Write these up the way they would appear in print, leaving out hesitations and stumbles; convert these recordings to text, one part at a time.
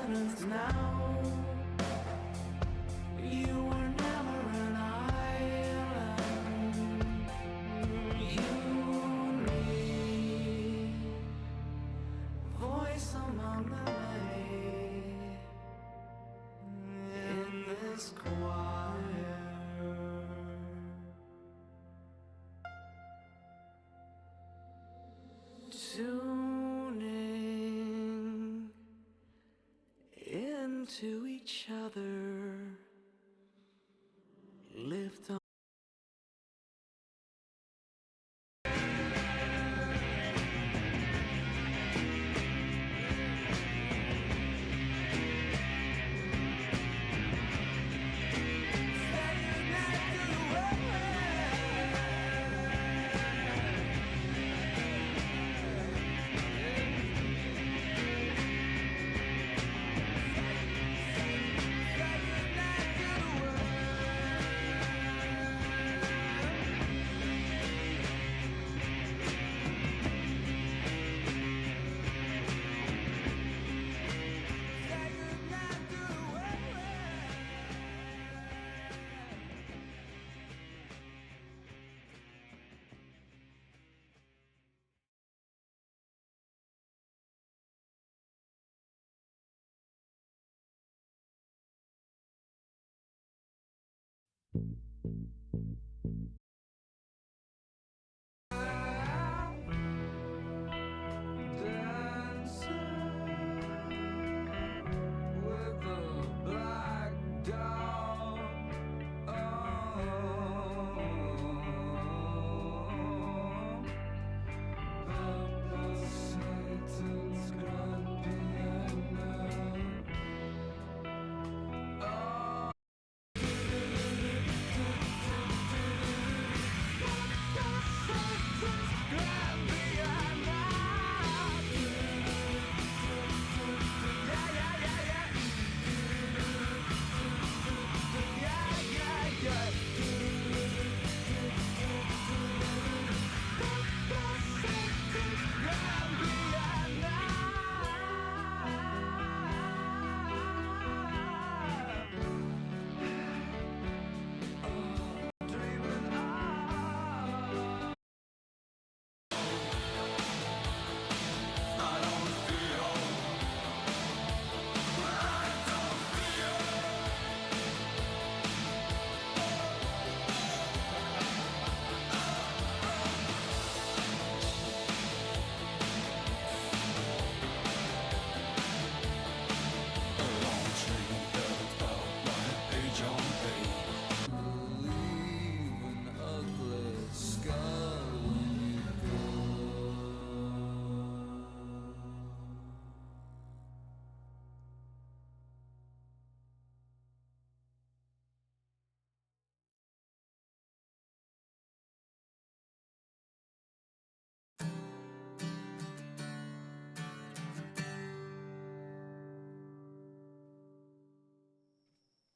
difference now. You were never an island. You and me, voice among the many in this choir. Tuning into each other, lift on.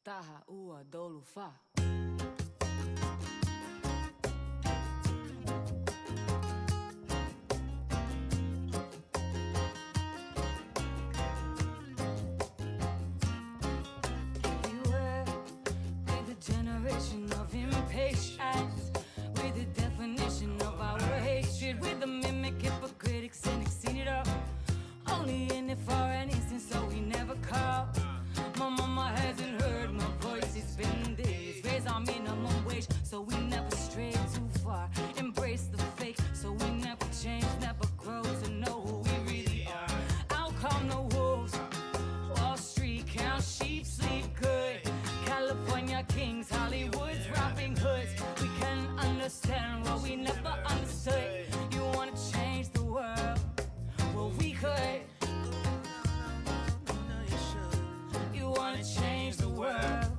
Taha ua dolu fa. With the generation of impatience, with the definition of our hatred, with the mimic hypocritics and seen it up. Only in it for an instant, so we never call. My mama hasn't heard my voice, it's been days. Raise our minimum wage, so we never stray too far. Embrace the fake, so we never change, never grow to know who we really are. Out come the wolves, Wall Street count sheep, sleep good. California kings, Hollywood's Robin Hoods. We can understand what we never understood. You wanna change the world? Well, we could. You wanna change the world?